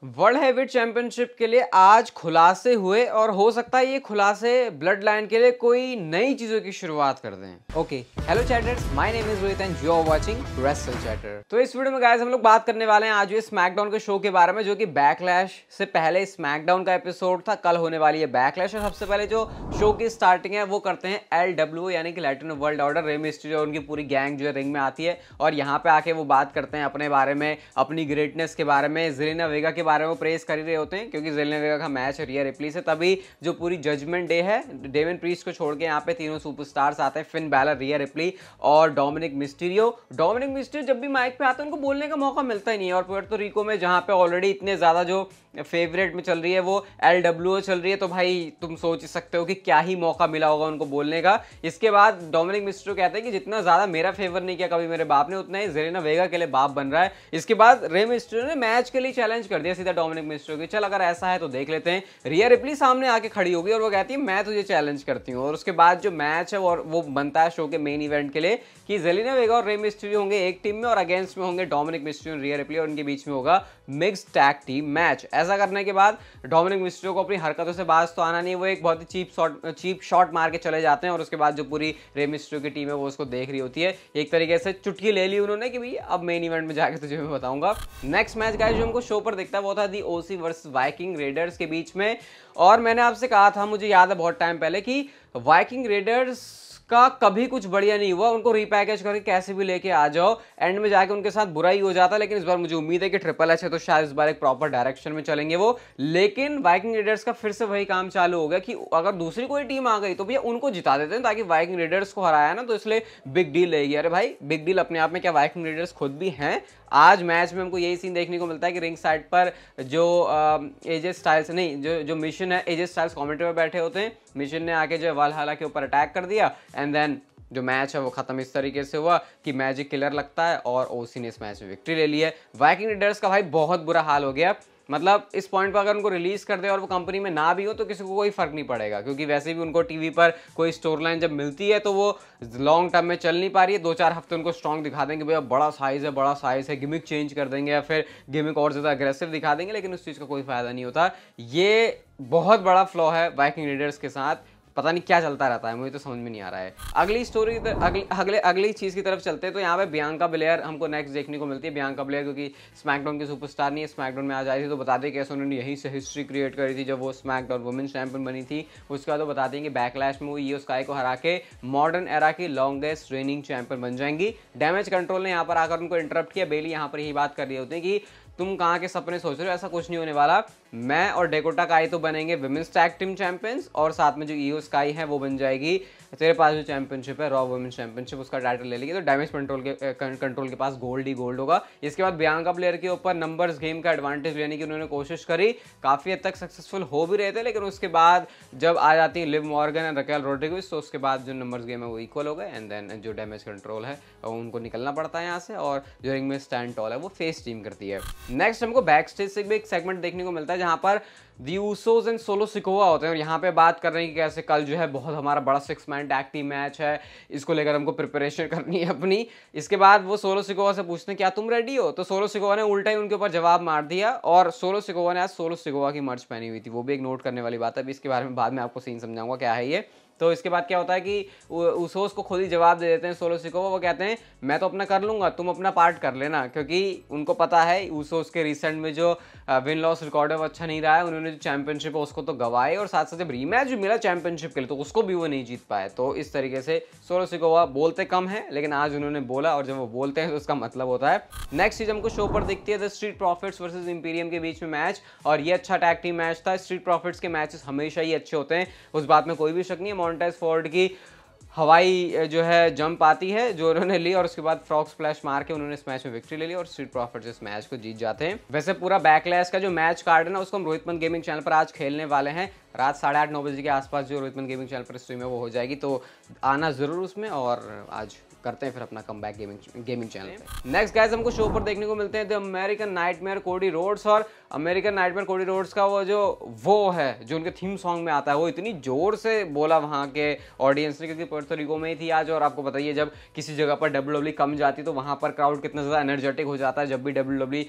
World heavyweight championship के लिए आज खुलासे हुए और हो सकता है ये खुलासे ब्लड लाइन के लिए कोई नई चीजों की शुरुआत कर दें। Okay, hello chatters, my name is Rohit and you are watching wrestle chatter. तो इस वीडियो में गाइस हम लोग बात करने वाले हैं आज ये स्मैकडाउन के शो के बारे में, जो कि बैकलैश से पहले स्मैकडाउन का एपिसोड था। कल होने वाली है बैकलैश और सबसे पहले जो शो की स्टार्टिंग है वो करते हैं LW यानी कि Latino world order. Rey Mysterio और उनकी पूरी गैंग जो है रिंग में आती है और यहाँ पे आके वो बात करते हैं अपने बारे में, अपनी ग्रेटनेस के बारे में, जेलेना वेगा के बारे में प्रेस कर ही रहे होते हैं क्योंकि जेलेना वेगा का मैच है रिया रिप्ली से। तभी जो पूरी जजमेंट डे है, डेविन प्रीस्ट को छोड़ के यहाँ पे तीनों सुपरस्टार्स आते हैं, फिन बैलर, रिया रिप्ली और डोमिनिक मिस्टीरियो। डोमिनिक मिस्टीरियो जब भी माइक पे आते हैं उनको बोलने का मौका मिलता ही नहीं है। और पुएर्तो रिको में जहाँ पे ऑलरेडी इतने ज्यादा जो फेवरेट में चल रही है वो LWO चल रही है, तो भाई तुम सोच सकते हो कि क्या ही मौका मिला होगा उनको बोलने का। इसके बाद डोमिनिक मिस्टीरियो कहते हैं कि जितना ज्यादा मेरा फेवर नहीं किया कभी मेरे बाप ने, उतना ही जेलेना वेगा के लिए बाप बन रहा है। इसके बाद रे मिस्टीरियो ने मैच के लिए चैलेंज कर दिया सीधा डोमिनिक मिस्टीरियो की, चल अगर ऐसा है तो देख लेते हैं। रिया रिप्ली सामने आके खड़ी होगी और वो कहती है मैं तुझे चैलेंज करती हूँ। और उसके बाद जो मैच है वो बनता है शो के मेन इवेंट के लिए कि जेलेना वेगा और रे मिस्टीरियो होंगे एक टीम में और अगेंस्ट में होंगे डोमिनिक मिस्टीरियो और रिया रिप्ली, और उनके बीच में होगा मिक्स्ड टैग टीम मैच। ऐसा करने के बाद डोमिनिक मिस्टीरियो को अपनी हरकतों से बाज तो आना नहीं, वो एक बहुत ही चीप शॉट मार के चले जाते हैं। और उसके बाद जो पूरी रे मिस्टीरियो की टीम है वो उसको देख रही होती है। एक तरीके से चुटकी ले ली उन्होंने कि भाई अब मेन इवेंट में जाके तुझे मैं बताऊंगा। नेक्स्ट मैच गाइस जो हमको शो पर दिखता है वो था दी OC वर्सेस वाइकिंग रेडर्स के बीच में। और मैंने आपसे कहा था, मुझे याद है बहुत टाइम पहले, कि वाइकिंग रेडर्स का कभी कुछ बढ़िया नहीं हुआ, उनको रीपैकेज करके कैसे भी लेके आ जाओ, एंड में जाके उनके साथ बुरा ही हो जाता। लेकिन इस बार मुझे उम्मीद है कि ट्रिपल एच है तो शायद इस बार एक प्रॉपर डायरेक्शन में चलेंगे वो। लेकिन वाइकिंग रेडर्स का फिर से वही काम चालू हो गया कि अगर दूसरी कोई टीम आ गई तो भैया उनको जिता देते हैं, ताकि वाइकिंग रेडर्स को हराया ना तो इसलिए बिग डील रहेगी। अरे भाई बिग डील अपने आप में क्या, वाइकिंग रेडर्स खुद भी हैं। आज मैच में हमको यही सीन देखने को मिलता है कि रिंग साइड पर जो एजे स्टाइल्स नहीं जो मिशन है, एजे स्टाइल्स कमेंट्री पर बैठे होते हैं। मिशन ने आके जो वालहल्ला के ऊपर अटैक कर दिया एंड देन जो मैच है वो खत्म इस तरीके से हुआ कि मैजिक किलर लगता है और OC ने इस मैच में विक्ट्री ले ली है। वाइकिंग रेडर्स का भाई बहुत बुरा हाल हो गया। मतलब इस पॉइंट पर अगर उनको रिलीज कर दे और वो कंपनी में ना भी हो तो किसी को कोई फर्क नहीं पड़ेगा, क्योंकि वैसे भी उनको टीवी पर कोई स्टोरी लाइन जब मिलती है तो वो लॉन्ग टर्म में चल नहीं पा रही है। 2-4 हफ्ते उनको स्ट्रॉन्ग दिखा देंगे, भैया बड़ा साइज है, गिमिक चेंज कर देंगे या फिर गिमिक और ज़्यादा अग्रेसिव दिखा देंगे, लेकिन उस चीज़ का कोई फायदा नहीं होता। ये बहुत बड़ा फ्लॉ है वाइकिंग रेडर्स के साथ, पता नहीं क्या चलता रहता है, मुझे तो समझ में नहीं आ रहा है। अगली स्टोरी अगली चीज़ की तरफ चलते हैं तो यहाँ पे बियांका बेलेयर हमको नेक्स्ट देखने को मिलती है। बियांका बेलेयर क्योंकि स्मैकडाउन की सुपरस्टार नहीं है, स्मैकडाउन में आज आई थी तो बता दें कैसे उन्होंने यहीं से हिस्ट्री क्रिएट करी थी जब वो स्मैकडाउन वुमेन्स चैंपियन बनी थी। उसके बाद वो बताते हैं कि बैकलैश में वो इयो स्काई को हरा के मॉडर्न एरा की लॉन्गेस्ट रेनिंग चैंपियन बन जाएंगी। डैमेज कंट्रोल ने यहाँ पर आकर उनको इंटरप्ट किया। बेली यहाँ पर यही बात कर रही होती है कि तुम कहाँ के सपने सोच रहे हो, ऐसा कुछ नहीं होने वाला। मैं और डेकोटा काई तो बनेंगे विमेंस टैग टीम चैंपियंस और साथ में जो इयो स्काई है वो बन जाएगी, तेरे पास जो चैंपियनशिप है रॉ वुमेन्स चैंपियनशिप, उसका टाइटल ले लेगी। तो डैमेज कंट्रोल के पास गोल्ड ही गोल्ड होगा। इसके बाद बियांका प्लेयर के ऊपर नंबर्स गेम का एडवांटेज लेने की उन्होंने कोशिश करी, काफ़ी हद तक सक्सेसफुल हो भी रहे थे। लेकिन उसके बाद जब आ जाती है Liv Morgan and Raquel Rodriguez तो उसके बाद जो नंबर्स गेम है वो इक्वल हो गए एंड देन जो डैमेज कंट्रोल है उनको निकलना पड़ता है यहाँ से, और जो रिंग में स्टैंड टॉल है वो फेस टीम करती है। नेक्स्ट हमको बैक स्टेज से भी एक सेगमेंट देखने को मिलता है जहाँ पर दी ऊसोस एंड सोलो सिकोवा होते हैं और यहाँ पे बात कर रहे हैं कि कैसे कल जो है बहुत हमारा बड़ा 6 मैन टैग टीम मैच है, इसको लेकर हमको प्रिपरेशन करनी है अपनी। इसके बाद वो सोलो सिकोवा से पूछते हैं क्या तुम रेडी हो, तो सोलो सिकोवा ने उल्टा ही उनके ऊपर जवाब मार दिया और सोलो सिकोवा ने आज सोलो सिकोवा की मर्च पहनी हुई थी, वो भी एक नोट करने वाली बात है। अभी इसके बारे में बाद में आपको सीन समझाऊंगा क्या है ये। तो इसके बाद क्या होता है कि ऊसोस को खुद ही जवाब दे देते हैं सोलो सिकोवा। वो कहते हैं मैं तो अपना कर लूंगा, तुम अपना पार्ट कर लेना, क्योंकि उनको पता है ऊसोस के रिसेंट में जो विन लॉस रिकॉर्ड है वो अच्छा नहीं रहा है। उन्होंने जो चैंपियनशिप है उसको तो गवाए और साथ साथ जब रीमैच जो मिला चैंपियनशिप के लिए तो उसको भी वो नहीं जीत पाए। तो इस तरीके से सोलो सिकोवा बोलते कम है लेकिन आज उन्होंने बोला, और जब वो बोलते हैं तो उसका मतलब होता है। नेक्स्ट चीज हमको शो पर दिखती है the street profits versus Imperium के बीच में मैच, और ये अच्छा टैग टीम मैच था। स्ट्रीट प्रॉफिट्स के मैचेस हमेशा ही अच्छे होते हैं, उस बात में कोई भी शक नहीं है। मॉन्टेज फोर्ड की हवाई जो है जंप आती है जो उन्होंने ली और उसके बाद फ्रॉग स्प्लैश मार के उन्होंने इस मैच में विक्ट्री ले ली और स्ट्रीट प्रॉफिट्स इस मैच को जीत जाते हैं। वैसे पूरा बैकलैश का जो मैच कार्ड है ना उसको हम रोहितमन गेमिंग चैनल पर आज खेलने वाले हैं। रात 8:30-9 बजे के आसपास जो रोहितमन गेमिंग चैनल पर स्ट्रीम है वो हो जाएगी, तो आना ज़रूर उसमें और आज करते हैं फिर अपना कमबैक गेमिंग चैनल पे। नेक्स्ट गाइस हमको शो पर देखने को मिलते हैं the American nightmare Cody Rhodes, और अमेरिकन नाइटमेयर कोडी रोड्स का वो है जो उनके थीम सॉन्ग में आता है, वो इतनी जोर से बोला वहाँ के ऑडियंस ने, क्योंकि पुर्तो रिको में ही थी आज, और आपको बताइए जब किसी जगह पर WWE कम जाती तो वहाँ पर क्राउड कितना ज़्यादा एनर्जेटिक हो जाता है जब भी WWE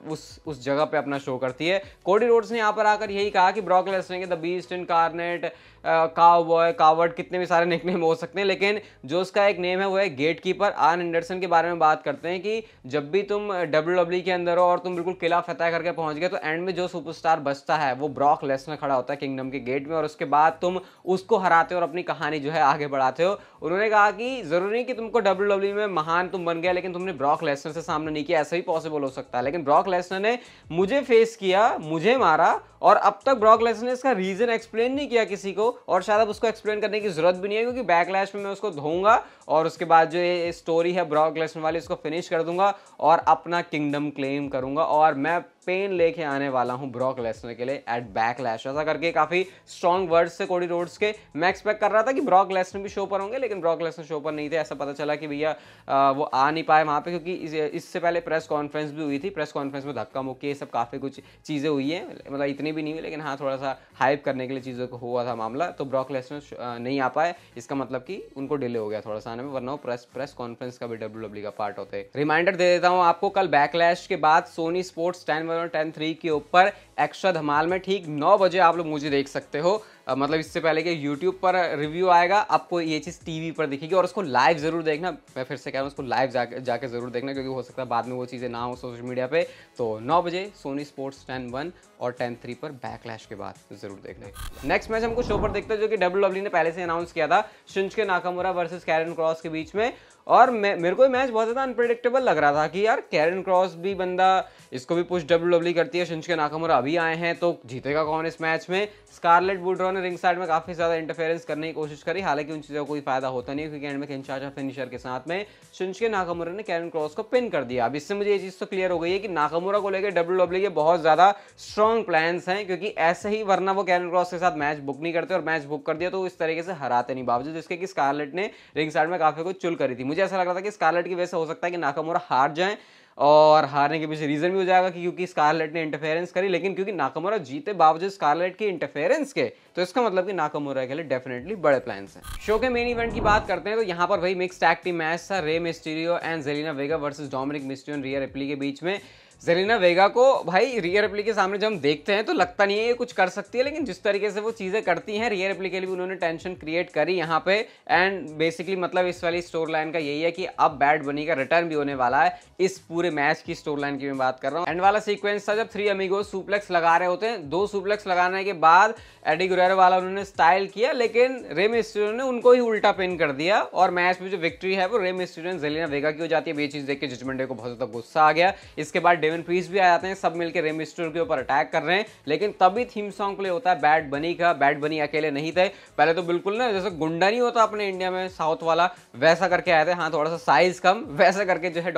उस जगह पे अपना शो करती है। कोडी रोड्स ने यहाँ पर आकर यही कहा कि ब्रॉक लेसनर के the beast incarnate, cowboy, coward, कितने भी सारे निकनेम हो सकते हैं, लेकिन जो उसका एक नेम है वो है गेट कीपर। आर्न एंडरसन के बारे में बात करते हैं कि जब भी तुम WWE के अंदर हो और तुम बिल्कुल किला फतह करके पहुंच गए तो एंड में जो सुपरस्टार बचता है वो ब्रॉक लेसनर खड़ा होता है किंगडम के गेट में, और उसके बाद तुम उसको हराते हो और अपनी कहानी जो है आगे बढ़ाते हो। उन्होंने कहा कि जरूरी नहीं कि तुमको WWE में महान तुम बन गया लेकिन तुमने ब्रॉक लेसनर से सामना नहीं किया, ऐसा भी पॉसिबल हो सकता है, लेकिन ब्रॉक लेसनर ने मुझे फेस किया, मुझे मारा, और अब तक ब्रॉक लेसनर ने इसका रीजन एक्सप्लेन नहीं किया किसी को, और शायद अब उसको एक्सप्लेन करने की जरूरत भी नहीं है क्योंकि बैकलैश में मैं उसको धोऊंगा और उसके बाद जो ये स्टोरी है ब्रॉक लेसनर वाली उसको फिनिश कर दूंगा और अपना किंगडम क्लेम करूंगा, और मैं पेन लेके आने वाला हूं ब्रॉक लेसनर के लिए एट बैकलैश। ऐसा करके काफी स्ट्रॉन्ग वर्ड्स से कोडी रोड्स के। मैं एक्सपेक्ट कर रहा था कि ब्रॉक लेसनर भी शो पर होंगे, लेकिन ब्रॉक लेसनर शो पर नहीं थे। ऐसा पता चला कि भैया वो आ नहीं पाए वहां पे, क्योंकि इससे पहले प्रेस कॉन्फ्रेंस भी हुई थी। प्रेस कॉन्फ्रेंस में धक्का मुक्की सब काफी कुछ चीजें हुई है, मतलब इतनी भी नहीं हुई, लेकिन हाँ थोड़ा सा हाइप करने के लिए चीजों को हुआ था मामला। तो ब्रॉक लेसनर नहीं आ पाए, इसका मतलब कि उनको डिले हो गया थोड़ा सा आने में, वरना प्रेस कॉन्फ्रेंस का भी WWE का पार्ट होते हैं। रिमाइंडर दे देता हूँ आपको, कल बैकलैश के बाद सोनी स्पोर्ट्स 10 और 10-3 के ऊपर एक्स्ट्रा धमाल में ठीक 9 बजे आप लोग मुझे देख सकते हो। मतलब इससे पहले कि YouTube पर रिव्यू आएगा, आपको ये चीज़ TV पर दिखेगी, और उसको लाइव जरूर देखना। मैं फिर से कह रहा हूँ उसको लाइव जाके जरूर देखना, क्योंकि हो सकता है बाद में वो चीज़ें ना हो सोशल मीडिया पे। तो 9 बजे सोनी स्पोर्ट्स 10-1 और 10-3 पर बैकलैश के बाद जरूर देख लें। नेक्स्ट मैच हमको शो पर देखते हैं जो कि WWE ने पहले से अनाउंस किया था, शिंजुके नाकामुरा वर्सेस कैरन क्रॉस के बीच में। और मेरे को मैच बहुत ज़्यादा अनप्रेडिक्टेबल लग रहा था कि यार कैरन क्रॉस भी बंदा, इसको भी पुश WWE करती है, शिंजुके नाकामुरा अभी आए हैं तो जीतेगा कौन इस मैच में। स्कारलेट वुडरॉ ने रिंग साइड में काफ़ी ज़्यादा इंटरफेरेंस करने की कोशिश करी, हालांकि उन चीज़ों का कोई फायदा होता नहीं, क्योंकि एंड में किंशासा फिनिशर के साथ में शिंजुके नाकामुरा ने कैरन क्रॉस को पिन कर दिया। अब इससे मुझे ये चीज़ तो क्लियर हो गई है कि नाकामुरा को लेकर WWE के बहुत ज़्यादा स्ट्रॉन्ग प्लान्स हैं, क्योंकि ऐसे ही वरना वो कैरन क्रॉस के साथ मैच बुक नहीं करते, और मैच बुक कर दिया तो इस तरीके से हराते नहीं, बावजूद इसके कि स्कारलेट ने रिंग साइड में काफ़ी कुछ चुल करी थी। मुझे ऐसा लग रहा था कि स्कारलेट की वजह से हो सकता है कि नाकामुरा हार जाए, और हारने के पीछे रीजन भी हो जाएगा कि क्योंकि स्कारलेट ने इंटरफेरेंस करी, लेकिन क्योंकि नाकामुरा जीते बावजूद स्कारलेट की इंटरफेरेंस के, तो इसका मतलब कि नाकामुरा के लिए डेफिनेटली बड़े प्लान्स हैं। शो के मेन इवेंट की बात करते हैं तो यहाँ पर वही मिक्स टैग टीम मैच था, Rey Mysterio and Jelena Vega versus Dominik Mysterio and Riya replay के बीच में। जेलिना वेगा को भाई रिया रिप्ली के सामने जब हम देखते हैं तो लगता नहीं है ये कुछ कर सकती है, लेकिन जिस तरीके से वो चीज़ें करती हैं, रिया रिप्ली के लिए उन्होंने टेंशन क्रिएट करी यहाँ पे। एंड बेसिकली मतलब इस वाली स्टोर लाइन का यही है कि अब बैड बनी का रिटर्न भी होने वाला है। इस पूरे मैच की स्टोर लाइन की मैं बात कर रहा हूँ। एंड वाला सीक्वेंस था जब 3 अमीगो सुप्लेक्स लगा रहे होते हैं, 2 सुप्लेक्स लगाने के बाद एडी गुरेरो वाला उन्होंने स्टाइल किया, लेकिन रे मिस्टीरियो ने उनको ही उल्टा पिन कर दिया, और मैच में जो विक्ट्री है वो रे मिस्टीरियो एंड जेलिना वेगा की हो जाती है। ये चीज़ देख के जजमेंट डे को बहुत ज़्यादा गुस्सा आ गया। इसके बाद डेवन प्रीस्ट भी आ जाते हैं, सब मिलकर रे मिस्टीरियो के ऊपर अटैक कर रहे हैं, लेकिन तभी थीम सॉन्ग प्ले होता है बैड बनी का। बैड बनी अकेले नहीं थे, पहले तो बिल्कुल ना जैसे गुंडा नहीं होता अपने इंडिया में साउथ वाला, वैसा करके आए थे, हाँ थोड़ा सा साइज कम, वैसा करके जो है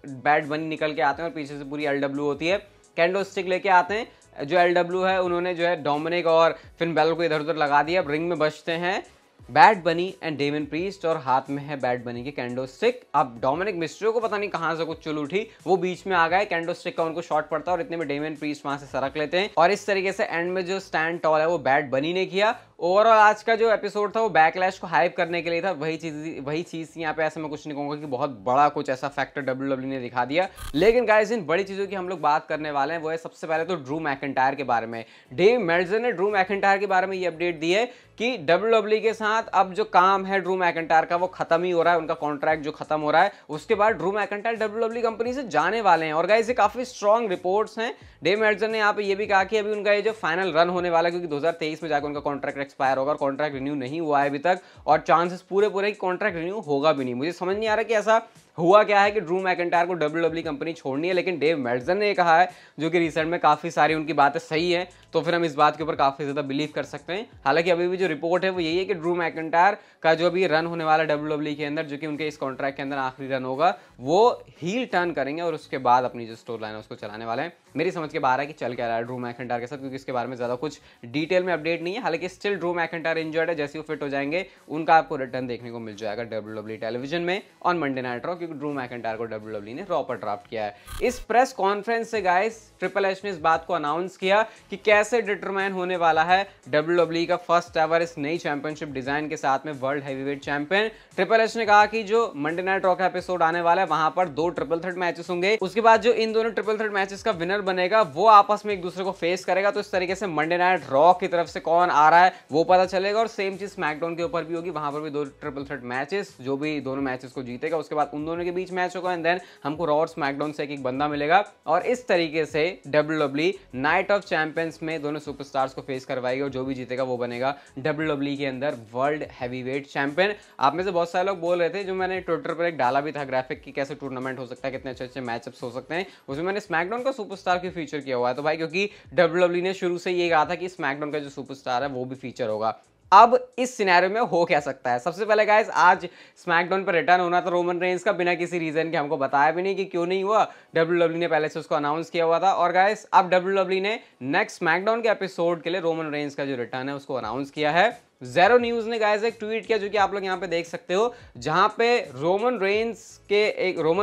बैड बनी निकल के आते हैं, और पीछे से पूरी LW होती है, कैंडो स्टिक लेके आते हैं। जो LW है उन्होंने जो है डोमिनिक और फिन बैलर को इधर उधर लगा दिया। अब रिंग में बचते हैं बैड बनी एंड डेमन प्रीस्ट, और हाथ में है बैड बनी के कैंडो स्टिक। अब डोमिनिक मिस्टीरियो को पता नहीं कहां से कुछ चुल उठी, वो बीच में आ गए, कैंडो स्टिक का उनको शॉट पड़ता है और इतने में डेमन प्रीस्ट वहां से सरक लेते हैं, और इस तरीके से एंड में जो स्टैंड टॉल है वो बैड बनी ने किया। ओवरऑल आज का जो एपिसोड था वो बैकलैश को हाइप करने के लिए था, वही चीज यहाँ पे। ऐसा मैं कुछ नहीं कहूंगा कि बहुत बड़ा कुछ ऐसा फैक्टर WWE ने दिखा दिया, लेकिन गाइस इन बड़ी चीजों की हम लोग बात करने वाले हैं। वो है सबसे पहले तो ड्रू मैकिंटायर के बारे में। डेव मेल्जर ने ड्रू मैकिंटायर के बारे में ये अपडेट दी है कि WWE के साथ अब जो काम है ड्रू मैकिंटायर का वो खत्म ही हो रहा है, उनका कॉन्ट्रैक्ट जो खत्म हो रहा है, उसके बाद ड्रू मैकिंटायर WWE कंपनी से जाने वाले हैं। और गाइस ये काफी स्ट्रॉन्ग रिपोर्ट्स हैं। डेव मेल्जर ने यहाँ पे ये भी कहा कि अभी उनका ये जो फाइनल रन होने वाला है, क्योंकि 2023 में जाकर उनका कॉन्ट्रैक्ट एक्सपायर होगा, और कॉन्ट्रैक्ट रिन्यू नहीं हुआ है अभी तक, और चांसेस पूरे कि कॉन्ट्रैक्ट रिन्यू होगा भी नहीं। मुझे समझ नहीं आ रहा कि ऐसा हुआ क्या है कि ड्रू मैकिंटायर को WWE कंपनी छोड़नी है, लेकिन डेव मेल्टजर ने कहा है, जो कि रिसेंट में काफी सारी उनकी बातें सही है, तो फिर हम इस बात के ऊपर काफी ज्यादा बिलीव कर सकते हैं। हालांकि अभी भी जो रिपोर्ट है वो यही है कि ड्रू मैकिंटायर का जो अभी रन होने वाला WWE के अंदर, जो कि उनके इस कॉन्ट्रैक्ट के अंदर आखिरी रन होगा, वो हील टर्न करेंगे और उसके बाद अपनी जो स्टोरी लाइन है उसको चलाने वाले हैं। मेरी समझ के बाहर है कि चल क्या रहा है ड्रू मैकिंटायर के साथ, क्योंकि इसके बारे में ज्यादा कुछ डिटेल में अपडेट नहीं है। हालांकि स्टिल ड्रू मैकिंटायर इंजर्ड है, जैसे वो फिट हो जाएंगे उनका आपको रिटर्न देखने को मिल जाएगा WWE टेलीविजन में ऑन मंडे नाइट रॉ, क्योंकि ड्रू मैकिंटायर को WWE ने रॉ पर ड्राफ्ट किया है। इस प्रेस कॉन्फ्रेंस से गाइस ट्रिपल एच ने इस बात को अनाउंस किया कि कैसे डिटरमाइन होने वाला है WWE का फर्स्ट एवर इस नई चैंपियनशिप डिजाइन के साथ में world heavyweight champion. Triple H ने कहा कि जो मंडे नाइट रॉ का एपिसोड आने वाला है वहां पर 2 ट्रिपल थ्रेट मैचेस होंगे, उसके बाद जो इन दोनों ट्रिपल थ्रेट मैचेस का विनर बनेगा वो आपस में एक दूसरे को फेस करेगा। तो इस तरीके से मंडे नाइट रॉ की तरफ से कौन आ रहा है वो पता चलेगा, और सेम चीज स्मैकडाउन के ऊपर भी होगी, वहां पर भी 2 ट्रिपल थ्रेट मैचेस, जो भी दोनों मैचेस को जीतेगा उसके बाद उन दोनों के बीच मैच होगा, एंड देन हमको रॉ और स्मैकडाउन से एक बंदा मिलेगा, और इस तरीके से WWE नाइट ऑफ चैंपियंस में दोनों सुपरस्टार्स को फेस करवाएगी, और जो भी जीतेगा वो बनेगा WWE के अंदर वर्ल्ड हैवीवेट चैंपियन। आप में से बहुत सारे लोग बोल रहे थे, जो मैंने ट्विटर पर एक डाला भी था ग्राफिक की कैसे टूर्नामेंट हो सकता है, कितने अच्छे अच्छे मैचअप्स हो सकते हैं, उसमें मैंने स्मैकडाउन का सुपरस्टार की फीचर किया हुआ है। तो भाई क्योंकि WWE ने शुरू से ये कहा था कि स्मैकडाउन का जो सुपरस्टार है वो भी फीचर होगा। अब इस सिनेरियो में हो क्या सकता है? सबसे पहले गाइस आज स्मैकडाउन पर रिटर्न होना था रोमन रेंस का, बिना किसी रीजन के, हमको बताया भी नहीं कि क्यों नहीं हुआ। WWE ने पहले से उसको अनाउंस किया हुआ था, और गाइस अब WWE ने नेक्स्ट स्मैकडाउन के एपिसोड के लिए रोमन रेंस का जो रिटर्न है उसको अनाउंस किया है। ज़ेरो न्यूज़ ने गाइस एक ट्वीट किया, जो कि आप लोग यहाँ पे देख सकते हो, जहां पे रोमन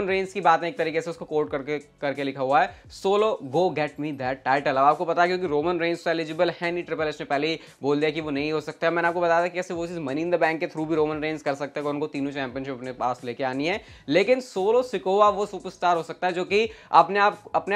रेंस की बात है, एक तरीके से उसको कोट करके लिखा हुआ है, solo go get me that title. अब आपको पता है क्योंकि रोमन रेंस तो एलिजिबल है नहीं, ट्रिपल एच ने पहले ही बोल दिया कि वो नहीं हो सकता है। मैंने आपको बताया था कैसे वो चीज़ मनी इन द बैंक के थ्रू भी रोमन रेंस कर सकते हैं, उनको तीनों चैंपियनशिप अपने पास लेके आनी है, लेकिन सोलो सिकोवा वो सुपरस्टार हो सकता है जो कि अपने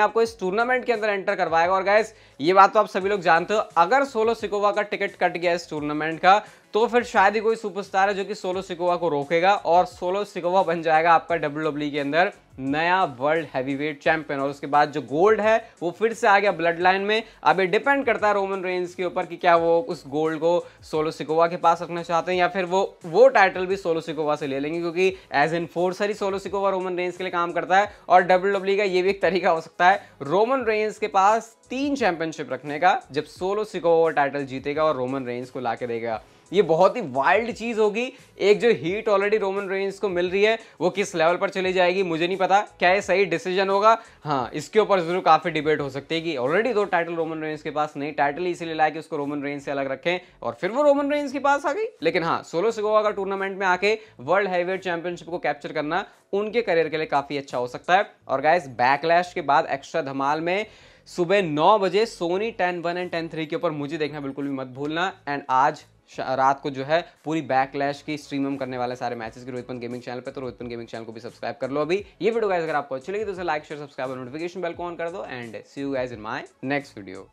आप को इस टूर्नामेंट के अंदर एंटर करवाएगा। और गाइस ये बात तो आप सभी लोग जानते हो, अगर सोलो सिकोवा का टिकट कट गया इस टूर्नामेंट का, तो फिर शायद ही कोई सुपरस्टार है जो कि सोलो सिकोवा को रोकेगा, और सोलो सिकोवा बन जाएगा आपका WWE के अंदर नया वर्ल्ड हैवीवेट चैंपियन। और उसके बाद जो गोल्ड है वो फिर से आ गया ब्लड लाइन में। अब ये डिपेंड करता है रोमन रेंस के ऊपर कि क्या वो उस गोल्ड को सोलो सिकोवा के पास रखना चाहते हैं, या फिर वो टाइटल भी सोलो सिकोवा से ले लेंगे, क्योंकि एज एनफोर्सर ही सोलो सिकोवा रोमन रेंस के लिए काम करता है। और WWE का ये भी एक तरीका हो सकता है रोमन रेंस के पास 3 चैंपियनशिप रखने का, जब सोलो सिकोवा टाइटल जीतेगा और रोमन रेंस को लाके देगा। ये बहुत ही वाइल्ड चीज होगी। एक जो हीट ऑलरेडी रोमन रेंस को मिल रही है वो किस लेवल पर चली जाएगी मुझे नहीं पता, क्या ये सही डिसीजन होगा। हाँ, इसके ऊपर जरूर काफी डिबेट हो सकती है कि ऑलरेडी 2 टाइटल रोमन रेंस के पास नहीं, टाइटल इसीलिए लाया कि उसको रोमन रेंस से अलग रखें, और फिर वो रोमन रेंस के पास आ गई। लेकिन हाँ, सोलो सिकोवा का टूर्नामेंट में आके वर्ल्ड हैवीवेट चैंपियनशिप को कैप्चर करना उनके करियर के लिए काफी अच्छा हो सकता है। और गाइस बैकलैश के बाद एक्स्ट्रा धमाल में सुबह 9 बजे सोनी 10-1 एंड 10-3 के ऊपर मुझे देखना बिल्कुल भी मत भूलना। एंड आज रात को जो है पूरी बैकलैश की स्ट्रीम हम करने वाले सारे मैचेस की रोहितपन गेमिंग चैनल पे, तो रोहितपन गेमिंग चैनल को भी सब्सक्राइब कर लो अभी। ये वीडियो गाइस अगर आपको अच्छी लगी तो उसे लाइक शेयर सब्सक्राइब और नोटिफिकेशन बेल को ऑन कर दो, and see you guys in my next video.